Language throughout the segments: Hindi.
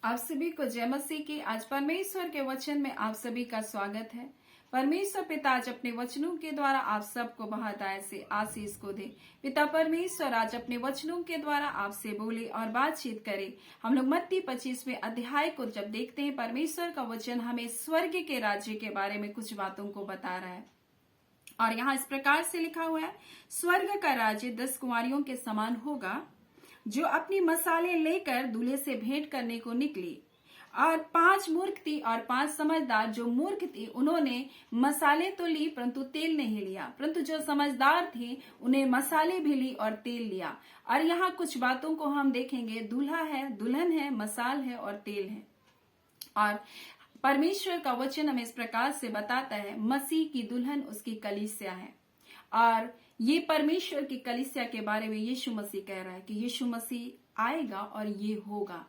आप सभी को जय मसीह की। आज परमेश्वर के वचन में आप सभी का स्वागत है। परमेश्वर पिता आज अपने वचनों के द्वारा आप सबको बहुत आय से आशीष को दे। पिता परमेश्वर आज अपने वचनों के द्वारा आपसे बोले और बातचीत करे। हम लोग मत्ती 25वें अध्याय को जब देखते हैं, परमेश्वर का वचन हमें स्वर्ग के राज्य के बारे में कुछ बातों को बता रहा है। और यहाँ इस प्रकार से लिखा हुआ है, स्वर्ग का राज्य 10 कुंवारियों के समान होगा जो अपनी मसाले लेकर दूल्हे से भेंट करने को निकली। और 5 मूर्ख थी और 5 समझदार। जो मूर्ख थी उन्होंने मसाले तो ली परंतु तेल नहीं लिया, परंतु जो समझदार थी उन्हें मसाले भी ली और तेल लिया। और यहाँ कुछ बातों को हम देखेंगे। दूल्हा है, दुल्हन है, मसाल है और तेल है। और परमेश्वर का वचन हमें इस प्रकार से बताता है, मसीह की दुल्हन उसकी कलीसिया है। और ये परमेश्वर की कलीसिया के बारे में यीशु मसीह कह रहा है कि यीशु मसीह आएगा और ये होगा।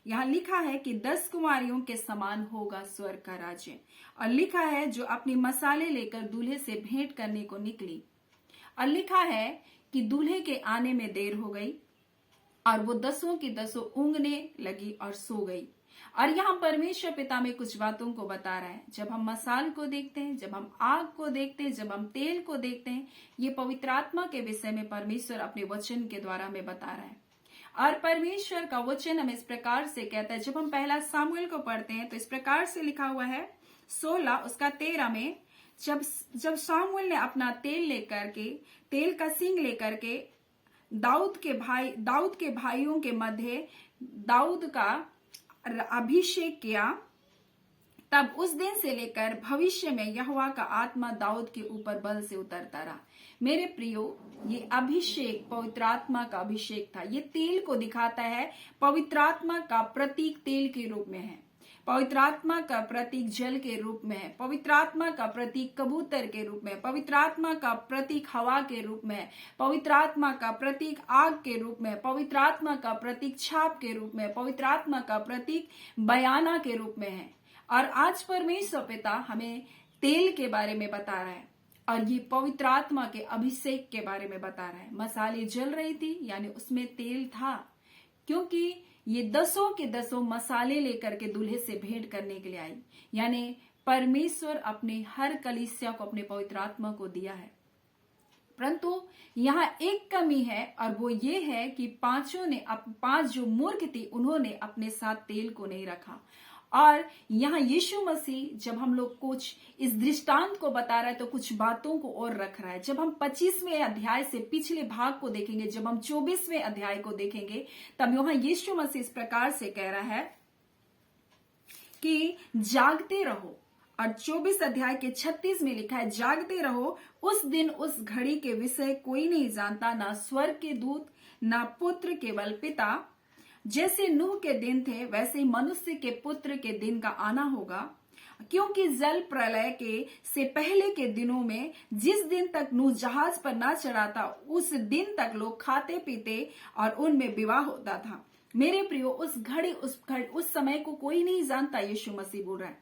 यहाँ लिखा है कि 10 कुंवारियों के समान होगा स्वर्ग का राज्य। और लिखा है जो अपनी मसाले लेकर दूल्हे से भेंट करने को निकली। और लिखा है कि दूल्हे के आने में देर हो गई और वो 10 की 10 ऊँघने लगी और सो गई। और यहाँ परमेश्वर पिता में कुछ बातों को बता रहा है। जब हम मसाल को देखते हैं, जब हम आग को देखते हैं, जब हम तेल को देखते हैं, ये पवित्र आत्मा के विषय में परमेश्वर अपने वचन के द्वारा हमें बता रहा है। और परमेश्वर का वचन हमें इस प्रकार से कहता है। जब हम पहला सामुएल को पढ़ते हैं तो इस प्रकार से लिखा हुआ है 16 उसका 13 में, जब सामुएल ने अपना तेल का सिंग लेकर के दाऊद के भाइयों के मध्य दाऊद का अभिषेक किया, तब उस दिन से लेकर भविष्य में यहोवा का आत्मा दाऊद के ऊपर बल से उतरता रहा। मेरे प्रियो, ये अभिषेक पवित्र आत्मा का अभिषेक था। ये तेल को दिखाता है, पवित्र आत्मा का प्रतीक तेल के रूप में है, पवित्र आत्मा का प्रतीक जल के रूप में है, पवित्र आत्मा का प्रतीक कबूतर के रूप में, पवित्र आत्मा का प्रतीक हवा के रूप में है, पवित्र आत्मा का प्रतीक आग के रूप में, पवित्र आत्मा का प्रतीक छाप के रूप में, पवित्र आत्मा का प्रतीक बयाना के रूप में है। और आज परमेश्वर पिता हमें तेल के बारे में बता रहा है और ये पवित्र आत्मा के अभिषेक के बारे में बता रहा है। मसाले जल रही थी यानी उसमें तेल था, क्योंकि ये 10 के 10 मसाले लेकर के दूल्हे से भेंट करने के लिए आई। यानी परमेश्वर अपने हर कलीसिया को अपने पवित्र आत्मा को दिया है। परंतु यहाँ एक कमी है और वो ये है कि 5 जो मूर्ख थी उन्होंने अपने साथ तेल को नहीं रखा। और यहाँ यीशु मसीह जब हम लोग कुछ इस दृष्टांत को बता रहा है तो कुछ बातों को और रख रहा है। जब हम 25वें अध्याय से पिछले भाग को देखेंगे, जब हम 24वें अध्याय को देखेंगे, तब यहाँ यीशु मसीह इस प्रकार से कह रहा है कि जागते रहो। और 24 अध्याय के 36 में लिखा है, जागते रहो, उस दिन उस घड़ी के विषय कोई नहीं जानता, ना स्वर्ग के दूत, ना पुत्र, केवल पिता। जैसे नूह के दिन थे वैसे ही मनुष्य के पुत्र के दिन का आना होगा। क्योंकि जल प्रलय के से पहले के दिनों में जिस दिन तक नूह जहाज पर ना चढ़ा था, उस दिन तक लोग खाते पीते और उनमें विवाह होता था। मेरे प्रियो, उस समय को कोई नहीं जानता, यीशु मसीह बोल रहा है।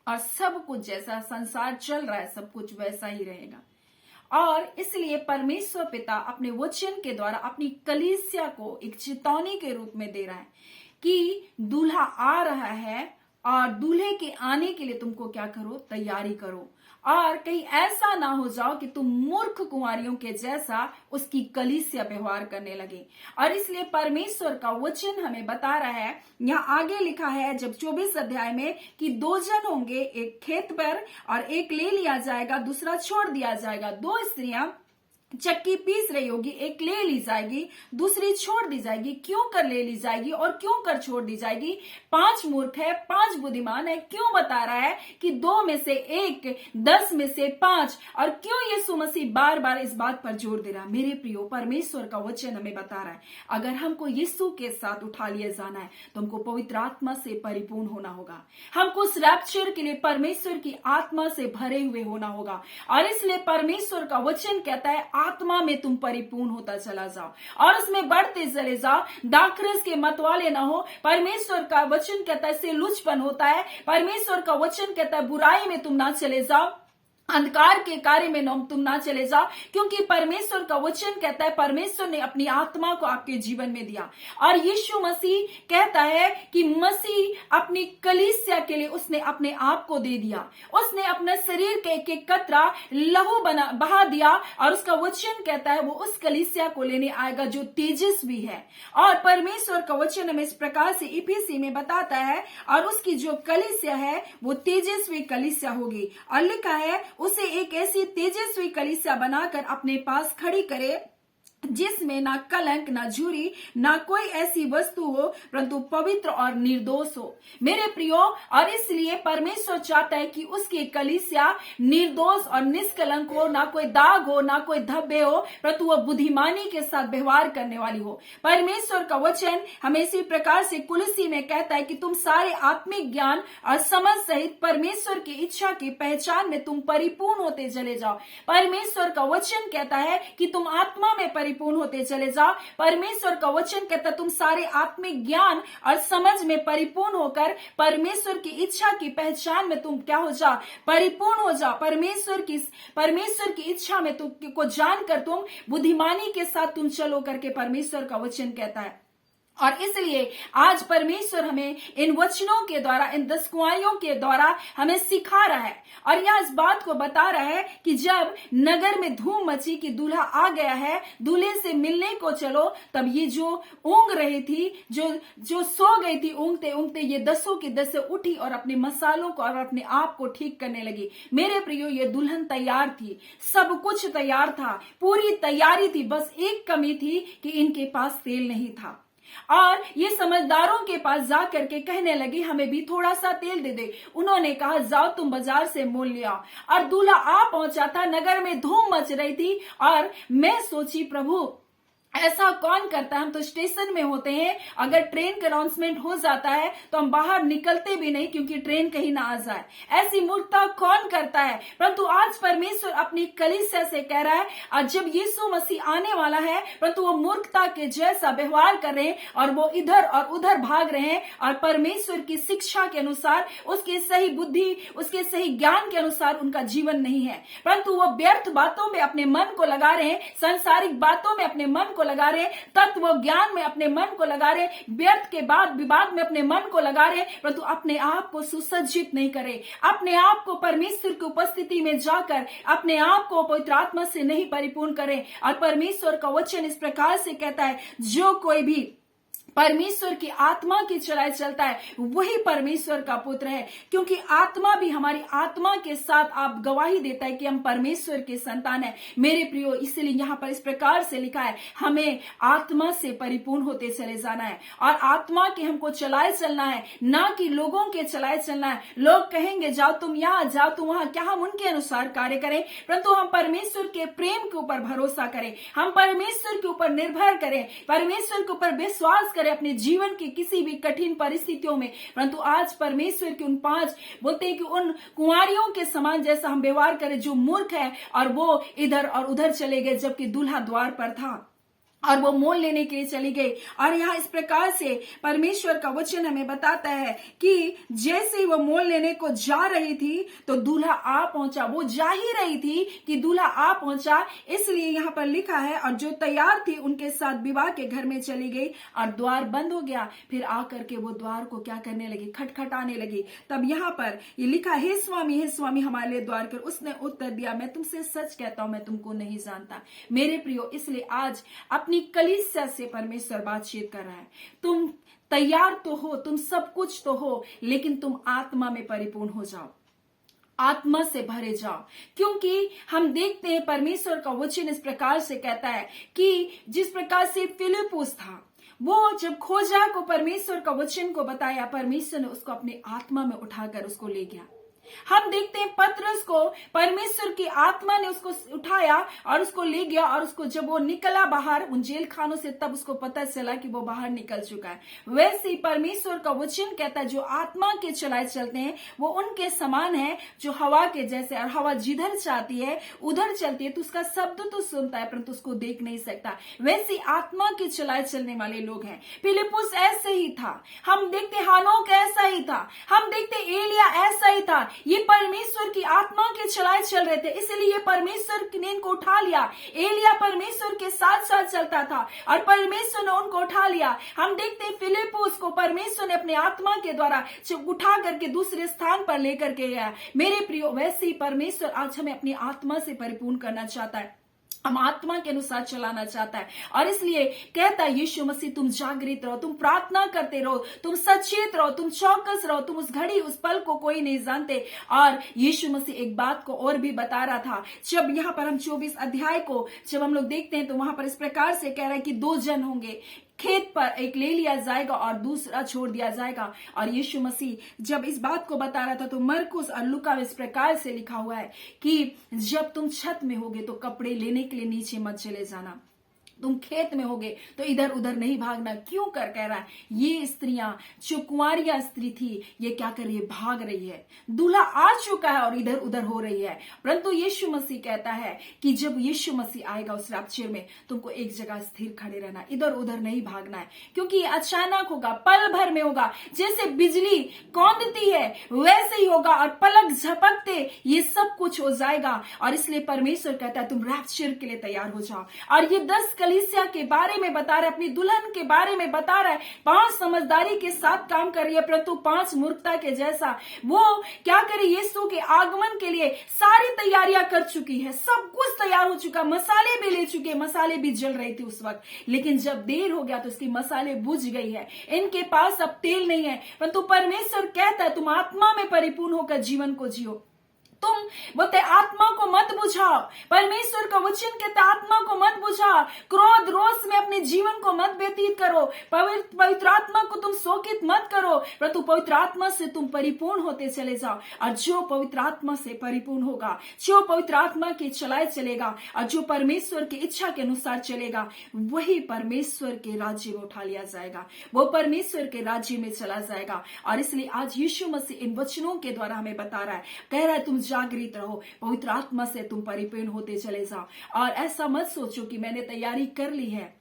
और सब कुछ जैसा संसार चल रहा है सब कुछ वैसा ही रहेगा। और इसलिए परमेश्वर पिता अपने वचन के द्वारा अपनी कलीसिया को एक चेतावनी के रूप में दे रहा है कि दूल्हा आ रहा है और दूल्हे के आने के लिए तुमको क्या करो, तैयारी करो। और कहीं ऐसा ना हो जाओ कि तुम मूर्ख कुंवारियों के जैसा उसकी कलीसिया व्यवहार करने लगे। और इसलिए परमेश्वर का वचन हमें बता रहा है, यहाँ आगे लिखा है जब 24 अध्याय में, कि 2 जन होंगे एक खेत पर और एक ले लिया जाएगा, दूसरा छोड़ दिया जाएगा। 2 स्त्रियां चक्की पीस रही होगी, एक ले ली जाएगी, दूसरी छोड़ दी जाएगी। क्यों कर ले ली जाएगी और क्यों कर छोड़ दी जाएगी? 5 मूर्ख है, 5 बुद्धिमान है। क्यों बता रहा है कि 2 में से 1, 10 में से 5? और क्यों यीशु मसीह बार बार इस बात पर जोर दे रहा है? मेरे प्रियो, परमेश्वर का वचन हमें बता रहा है, अगर हमको यीशु के साथ उठा लिया जाना है तो हमको पवित्र आत्मा से परिपूर्ण होना होगा। हमको उस रैप्चर के लिए परमेश्वर की आत्मा से भरे हुए होना होगा। और इसलिए परमेश्वर का वचन कहता है, आत्मा में तुम परिपूर्ण होता चला जाओ और उसमें बढ़ते चले जाओ। दाखरस के मतवाले ना हो। परमेश्वर का वचन कहता है इससे लुचपन होता है। परमेश्वर का वचन कहता है बुराई में तुम ना चले जाओ। अंधकार के कार्य में तुम ना चले जाओ, क्योंकि परमेश्वर का वचन कहता है परमेश्वर ने अपनी आत्मा को आपके जीवन में दिया। और यीशु मसीह कहता है कि मसीह अपनी कलीसिया के लिए उसने अपने आप को दे दिया, उसने अपने शरीर के एक एक कतरा लहू बहा दिया, और उसका वचन कहता है वो उस कलीसिया को लेने आएगा जो तेजस्वी है। और परमेश्वर का वचन हमें इस प्रकार से इफिसी में बताता है, और उसकी जो कलीसिया है वो तेजस्वी कलीसिया होगी। और लिखा है उसे एक ऐसी तेजस्वी कलीसिया बनाकर अपने पास खड़ी करे जिसमें ना कलंक, ना झुरी, ना कोई ऐसी वस्तु हो, परंतु पवित्र और निर्दोष हो। मेरे प्रियो, और इसलिए परमेश्वर चाहता है कि उसकी कलीसिया निर्दोष और निष्कलंक हो, ना कोई दाग हो, ना कोई धब्बे हो, परंतु वह बुद्धिमानी के साथ व्यवहार करने वाली हो। परमेश्वर का वचन हमें इसी प्रकार से कुलसी में कहता है कि तुम सारे आत्मिक ज्ञान और समझ सहित परमेश्वर की इच्छा की पहचान में तुम परिपूर्ण होते चले जाओ। परमेश्वर का वचन कहता है कि तुम आत्मा में परिपूर्ण होते चले जाओ। परमेश्वर का वचन कहता तुम सारे आत्मिक ज्ञान और समझ में परिपूर्ण होकर परमेश्वर की इच्छा की पहचान में तुम क्या हो जाओ, परिपूर्ण हो जाओ। परमेश्वर की इच्छा में तुम को जानकर तुम बुद्धिमानी के साथ तुम चलो करके परमेश्वर का वचन कहता है। और इसलिए आज परमेश्वर हमें इन वचनों के द्वारा, इन 10 कुंवारियों के द्वारा हमें सिखा रहा है, और यह इस बात को बता रहा है कि जब नगर में धूम मची कि दूल्हा आ गया है, दूल्हे से मिलने को चलो, तब ये जो ऊँग रही थी, जो सो गई थी ऊँगते ऊँगते, ये 10 की 10 उठी और अपने मसालों को और अपने आप को ठीक करने लगी। मेरे प्रियो, ये दुल्हन तैयार थी, सब कुछ तैयार था, पूरी तैयारी थी, बस एक कमी थी कि इनके पास तेल नहीं था। और ये समझदारों के पास जा करके कहने लगी हमें भी थोड़ा सा तेल दे दे। उन्होंने कहा जाओ तुम बाजार से मोल ले आओ। और दूल्हा आ पहुंचा था, नगर में धूम मच रही थी, और मैं सोची प्रभु ऐसा कौन करता है। हम तो स्टेशन में होते हैं, अगर ट्रेन का अनाउंसमेंट हो जाता है तो हम बाहर निकलते भी नहीं क्योंकि ट्रेन कहीं ना आ जाए। ऐसी मूर्खता कौन करता है, परंतु आज परमेश्वर अपनी कलीसिया से कह रहा है, आज जब यीशु मसीह आने वाला है, परंतु वो मूर्खता के जैसा व्यवहार कर रहे हैं और वो इधर और उधर भाग रहे हैं, और परमेश्वर की शिक्षा के अनुसार, उसके सही बुद्धि, उसके सही ज्ञान के अनुसार उनका जीवन नहीं है, परंतु वो व्यर्थ बातों में अपने मन को लगा रहे हैं, सांसारिक बातों में अपने मन को लगा रहे, तत्व ज्ञान में अपने मन को लगा रहे, व्यर्थ के बाद विवाद में अपने मन को लगा रहे, परंतु अपने आप को सुसज्जित नहीं करे, अपने आप को परमेश्वर की उपस्थिति में जाकर अपने आप को पवित्र आत्मा से नहीं परिपूर्ण करे। और परमेश्वर का वचन इस प्रकार से कहता है, जो कोई भी परमेश्वर की आत्मा की चलाए चलता है वही परमेश्वर का पुत्र है, क्योंकि आत्मा भी हमारी आत्मा के साथ आप गवाही देता है कि हम परमेश्वर के संतान हैं। मेरे प्रियो, इसलिए यहाँ पर इस प्रकार से लिखा है, हमें आत्मा से परिपूर्ण होते चले जाना है, और आत्मा के हमको चलाए चलना है, ना कि लोगों के चलाए चलना है। लोग कहेंगे जाओ तुम यहाँ, जाओ तुम वहां, क्या हम उनके अनुसार कार्य करें, परंतु हम परमेश्वर के प्रेम के ऊपर भरोसा करें, हम परमेश्वर के ऊपर निर्भर करें, परमेश्वर के ऊपर विश्वास करें अपने जीवन की किसी भी कठिन परिस्थितियों में। परंतु आज परमेश्वर के उन 5 बोलते हैं कि उन कुंवारियों के समान जैसा हम व्यवहार करें जो मूर्ख है, और वो इधर और उधर चले गए जबकि दूल्हा द्वार पर था और वो मोल लेने के लिए चली गई। और यहाँ इस प्रकार से परमेश्वर का वचन हमें बताता है कि जैसे ही वो मोल लेने को जा रही थी तो दूल्हा आ पहुंचा। वो जा ही रही थी कि दूल्हा आ पहुंचा, इसलिए यहाँ पर लिखा है, और जो तैयार थी उनके साथ विवाह के घर में चली गई और द्वार बंद हो गया। फिर आकर के वो द्वार को क्या करने लगी, खटखटाने लगी। तब यहाँ पर ये लिखा, हे स्वामी हमारे लिए द्वार कर। उसने उत्तर दिया, मैं तुमसे सच कहता हूं, मैं तुमको नहीं जानता। मेरे प्रियो, इसलिए आज अपनी कलीसिया से परमेश्वर बातचीत कर रहा है। तुम तैयार तो हो, तुम सब कुछ तो हो, लेकिन तुम आत्मा में परिपूर्ण हो जाओ, आत्मा से भरे जाओ। क्योंकि हम देखते हैं परमेश्वर का वचन इस प्रकार से कहता है कि जिस प्रकार से फिलिप्पुस था, वो जब खोजा को परमेश्वर का वचन को बताया, परमेश्वर ने उसको अपने आत्मा में उठाकर उसको ले गया। हम देखते हैं पतरस को परमेश्वर की आत्मा ने उसको उठाया और उसको ले गया, और उसको जब वो निकला बाहर उन जेल खानों से, तब उसको पता चला कि वो बाहर निकल चुका है। वैसे ही परमेश्वर का वचन कहता है, जो आत्मा के चलाए चलते हैं वो उनके समान है जो हवा के जैसे, और हवा जिधर चाहती है उधर चलती है, तो उसका शब्द तो सुनता है परंतु उसको देख नहीं सकता। वैसे आत्मा के चलाए चलने वाले लोग हैं। फिलिप्पुस ऐसे ही था, हम देखते हानोक ऐसा ही था, हम देखते एलिया ऐसा ही था। ये परमेश्वर की आत्मा के चलाए चल रहे थे, इसलिए परमेश्वर ने इनको उठा लिया। एलिया परमेश्वर के साथ साथ चलता था और परमेश्वर ने उनको उठा लिया। हम देखते हैं फिलिप्पुस को परमेश्वर ने अपने आत्मा के द्वारा उठा करके दूसरे स्थान पर लेकर के गया। मेरे प्रियो, वैसे ही परमेश्वर आज हमें अपनी आत्मा से परिपूर्ण करना चाहता है, हम आत्मा के अनुसार चलाना चाहता है। और इसलिए कहता है यीशु मसीह, तुम जागृत रहो, तुम प्रार्थना करते रहो, तुम सचेत रहो, तुम चौकस रहो, तुम उस घड़ी उस पल को कोई नहीं जानते। और यीशु मसीह एक बात को और भी बता रहा था, जब यहाँ पर हम 24 अध्याय को जब हम लोग देखते हैं तो वहां पर इस प्रकार से कह रहा है कि 2 जन होंगे, खेत पर एक ले लिया जाएगा और दूसरा छोड़ दिया जाएगा। और यीशु मसीह जब इस बात को बता रहा था तो मरकुस और लूका में इस प्रकार से लिखा हुआ है कि जब तुम छत में होगे तो कपड़े लेने के लिए नीचे मत चले जाना, तुम खेत में होगे तो इधर उधर नहीं भागना। क्यों कर कह रहा है, ये स्त्रियां जो कुंवारिया स्त्री थी, ये क्या कर रही है, भाग रही है, दूल्हा आ चुका है और इधर उधर हो रही है। परंतु यीशु मसीह कहता है कि जब यीशु मसीह आएगा उस रैप्चर में, तुमको एक जगह स्थिर खड़े रहना, इधर उधर नहीं भागना है, क्योंकि ये अचानक होगा, पल भर में होगा। जैसे बिजली कौंधती है वैसे ही होगा और पलक झपकते ये सब कुछ हो जाएगा। और इसलिए परमेश्वर कहता है तुम रैप्चर के लिए तैयार हो जाओ। और ये 10 कलीसिया के बारे में बता रहा है, अपनी दुल्हन के बारे में बता रहा है। 5 समझदारी के साथ काम कर रही है, परंतु 5 मूर्खता के जैसा। वो क्या करे, यीशु के आगमन के लिए सारी तैयारियां कर चुकी है, सब कुछ तैयार हो चुका, मसाले भी ले चुके, मसाले भी जल रहे थे उस वक्त, लेकिन जब देर हो गया तो उसकी मसाले बुझ गई है, इनके पास अब तेल नहीं है। परंतु परमेश्वर कहता है तुम आत्मा में परिपूर्ण होकर जीवन को जियो। तुम बोलते आत्मा को मत बुझाओ, परमेश्वर का वचन कहता आत्मा को मत बुझाओ, क्रोध रोष में अपने जीवन को मत व्यतीत करो, पवित्र आत्मा को तुम शोकित मत करो, परंतु पवित्र आत्मा से तुम परिपूर्ण होते चले जाओ। और जो पवित्र आत्मा से परिपूर्ण होगा, जो पवित्र आत्मा के चलाए चलेगा और जो परमेश्वर की इच्छा के अनुसार चलेगा, वही परमेश्वर के राज्य में उठा लिया जाएगा, वो परमेश्वर के राज्य में चला जाएगा। और इसलिए आज यीशु मसीह इन वचनों के द्वारा हमें बता रहा है, कह रहा है तुम जागृत रहो, पवित्र आत्मा से तुम परिपूर्ण होते चले जाओ। और ऐसा मत सोचो कि मैंने तैयारी कर ली है।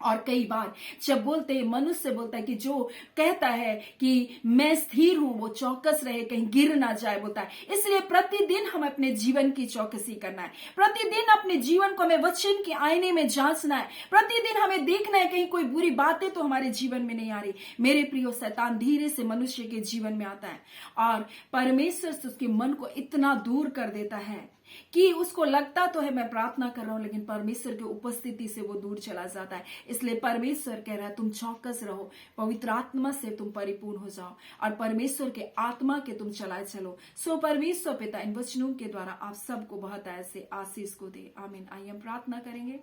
और कई बार जब बोलते हैं, मनुष्य बोलता है कि जो कहता है कि मैं स्थिर हूं वो चौकस रहे, कहीं गिर ना जाए बोलता है। इसलिए प्रतिदिन हम अपने जीवन की चौकसी करना है, प्रतिदिन अपने जीवन को हमें वचन के आईने में जांचना है, प्रतिदिन हमें देखना है कहीं कोई बुरी बातें तो हमारे जीवन में नहीं आ रही। मेरे प्रियो, शैतान धीरे से मनुष्य के जीवन में आता है और परमेश्वर से उसके मन को इतना दूर कर देता है कि उसको लगता तो है मैं प्रार्थना कर रहा हूं, लेकिन परमेश्वर की उपस्थिति से वो दूर चला जाता है। इसलिए परमेश्वर कह रहा है तुम चौकस रहो, पवित्र आत्मा से तुम परिपूर्ण हो जाओ और परमेश्वर के आत्मा के तुम चलाए चलो। सो परमेश्वर पिता इन वचनों के द्वारा आप सबको बहुत ऐसे आशीष को दे। आमीन। आइए हम प्रार्थना करेंगे।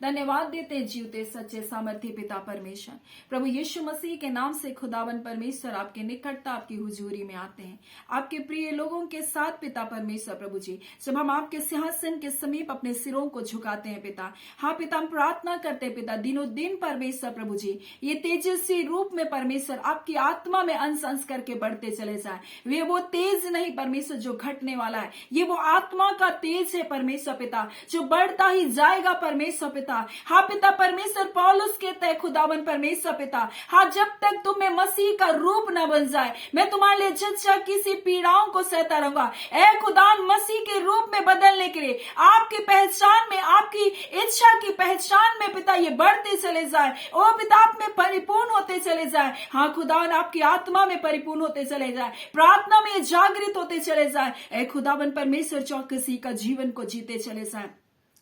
धन्यवाद देते हैं जीवते सच्चे सामर्थ्य पिता परमेश्वर, प्रभु यीशु मसीह के नाम से खुदावन परमेश्वर आपके निकटता, आपकी हुजूरी में आते हैं, आपके प्रिय लोगों के साथ पिता परमेश्वर। प्रभु जी, जब हम आपके सिंहासन के समीप अपने सिरों को झुकाते हैं पिता, हाँ पिता हम प्रार्थना करते हैं पिता, दिनों दिन परमेश्वर प्रभु जी ये तेजस्वी रूप में परमेश्वर आपकी आत्मा में अंश अंश करके बढ़ते चले जाए। वे वो तेज नहीं परमेश्वर जो घटने वाला है, ये वो आत्मा का तेज है परमेश्वर पिता जो बढ़ता ही जाएगा परमेश्वर पिता। हाँ पिता परमेश्वर, पौलुस कहते हैं खुदावन परमेश्वर पिता, हाँ जब तक तुम्हें मसीह का रूप न बन जाए मैं तुम्हारे लिए जच्चा किसी पीड़ाओं को सहता रहूंगा। ए खुदान, मसीह के रूप में बदलने के लिए आपकी पहचान में, आपकी इच्छा की पहचान में पिता ये बढ़ते चले जाए, ओ पिता आप में परिपूर्ण होते चले जाए। हाँ खुदावन, आपकी आत्मा में परिपूर्ण होते चले जाए, प्रार्थना में जागृत होते चले जाए। ए खुदावन परमेश्वर, चौकसी का जीवन को जीते चले जाए।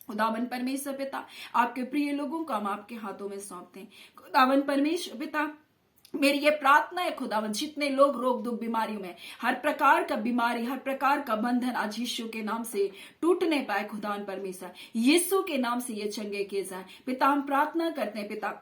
खुदावन परमेश्वर पिता, आपके प्रिय लोगों को हम आपके हाथों में सौंपते हैं। खुदावन परमेश्वर पिता, मेरी ये प्रार्थना है खुदावन, जितने लोग रोग दुख बीमारियों में, हर प्रकार का बीमारी, हर प्रकार का बंधन आज यीशु के नाम से टूटने पाए। खुदावन परमेश्वर, यीशु के नाम से ये चंगे किए जाए पिता। हम प्रार्थना करते हैं पिता,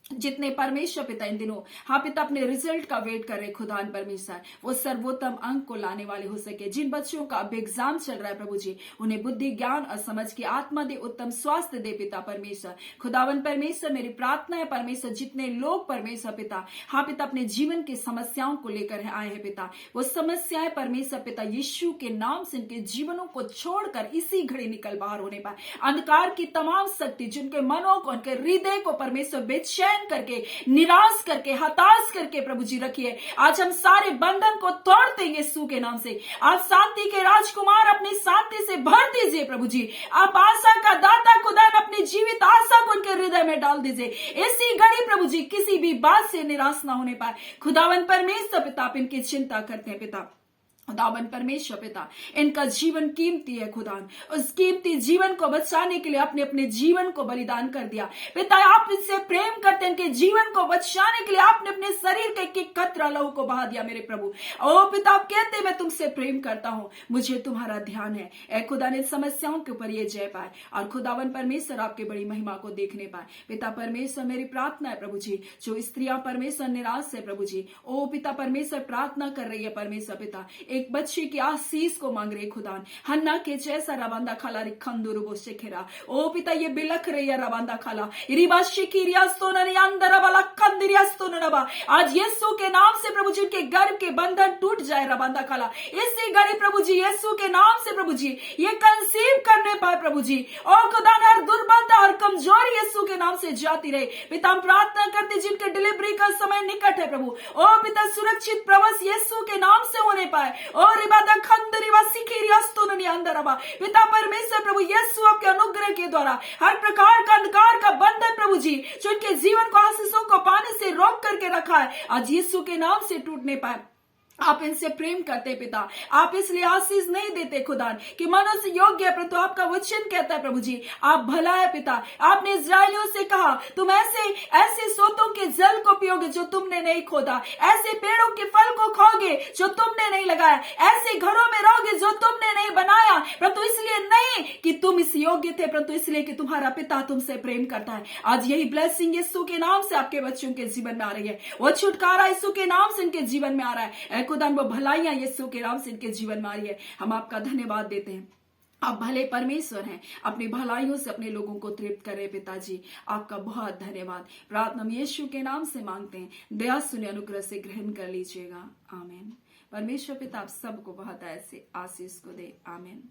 जितने परमेश्वर पिता इन दिनों हाँ पिता अपने रिजल्ट का वेट कर रहे खुदान परमेश्वर, वो सर्वोत्तम अंक को लाने वाले हो सके। जिन बच्चों का अब एग्जाम चल रहा है प्रभु जी, उन्हें बुद्धि ज्ञान और समझ की आत्मा दे, उत्तम स्वास्थ्य दे पिता परमेश्वर। खुदावन परमेश्वर, मेरी प्रार्थना है परमेश्वर, जितने लोग परमेश्वर पिता हाँ पिता अपने जीवन की समस्याओं को लेकर आए हैं पिता, वो समस्याएं परमेश्वर पिता यीशु के नाम से इनके जीवनों को छोड़कर इसी घड़ी निकल बाहर होने पाए। अंधकार की तमाम शक्ति जिनके मनों को, उनके हृदय को परमेश्वर बेचैन बेचैन करके, निराश करके, हताश करके प्रभु जी रखिए। आज हम सारे बंधन को तोड़ते हैं यीशु के नाम से। आप शांति के राजकुमार अपनी शांति से भर दीजिए प्रभु जी। आप आशा का दाता खुदा अपनी जीवित आशा को उनके हृदय में डाल दीजिए। इसी घड़ी प्रभु जी किसी भी बात से निराश ना होने पाए। खुदावन परमेश्वर पिता, आप इनकी चिंता करते हैं पिता। खुदावन परमेश्वर पिता, इनका जीवन कीमती है खुदान, उस कीमती जीवन को बचाने के लिए आपने अपने जीवन को बलिदान कर दिया पिता। आप इनसे प्रेम करते हैं, इनके जीवन को बचाने के लिए आपने अपने शरीर के एक कतरा लहू को बहा दिया मेरे प्रभु। ओ पिता, आप कहते मैं तुमसे प्रेम करता हूं, मुझे तुम्हारा ध्यान है। ए खुदा ने समस्याओं के ऊपर ये जय पाए और खुदावन परमेश्वर आपके बड़ी महिमा को देखने पाए पिता परमेश्वर। मेरी प्रार्थना है प्रभु जी, जो स्त्रियां परमेश्वर निराश है प्रभु जी, ओ पिता परमेश्वर प्रार्थना कर रही है परमेश्वर पिता, एक बच्ची की आशीष को मांग रही खुदान, हन्ना के जैसा रवांदा खाला रिखंदुरुबो शेखेरा। ओ पिता, ये बिलख रही है रवांदा खाला रिबाशी की रियास्तोनरी अंदर वाला कंदिरियास्तोनरबा। आज यीशु के नाम से प्रभु जी के गर्भ के बंधन टूट जाए रवांदा खाला। इसी घड़ी प्रभु जी यीशु के नाम से प्रभु जी ये कंसीव करने पाए प्रभु जी। ओ खुदा, हर दुर्बलता और कमजोरी यीशु के नाम से जाती रहे पिता। हम प्रार्थना करते जिनके डिलीवरी का समय निकट है प्रभु, ओ पिता सुरक्षित प्रवास यीशु के नाम से होने पाए। और इबादा खंदरीवा सिखिरियास्तोननी अंदरबा पिता परमेश्वर प्रभु यीशु आपके अनुग्रह के द्वारा हर प्रकार का अंधकार का बंधन प्रभु जी जो इनके जीवन को आशीषों को पाने से रोक करके रखा है, आज यीशु के नाम से टूटने पाए। आप इनसे प्रेम करते पिता, आप इसलिए आशीष नहीं देते खुदान कि मनुष्य योग्य है, परंतु आपका वचन कहता है प्रभु जी आप भला है पिता। आपने इस्राएलियों से कहा तुम ऐसे सोतों के जल को पियोगे जो तुमने नहीं खोदा, ऐसे पेड़ों के फल को खाओगे जो तुमने नहीं लगाया, ऐसे घरों में रहोगे जो तुमने नहीं बनाया, परंतु इसलिए नहीं कि तुम इस योग्य थे, परंतु इसलिए कि तुम्हारा पिता तुमसे प्रेम करता है। आज यही ब्लेसिंग यीशु के नाम से आपके बच्चों के जीवन में आ रही है, वो छुटकारा यीशु के नाम से इनके जीवन में आ रहा है। खुदान वो भलाइयां यीशु के नाम से इनके जीवन में आ रही है। हम आपका धन्यवाद देते हैं, आप भले परमेश्वर हैं, अपनी भलाइयों से अपने लोगों को तृप्त करें पिताजी। आपका बहुत धन्यवाद। प्रार्थना हम यीशु के नाम से मांगते हैं, दया सुने अनुग्रह से ग्रहण कर लीजिएगा। आमीन। परमेश्वर पिता आप सबको बहुत ऐसे आशीष को दे। आमीन।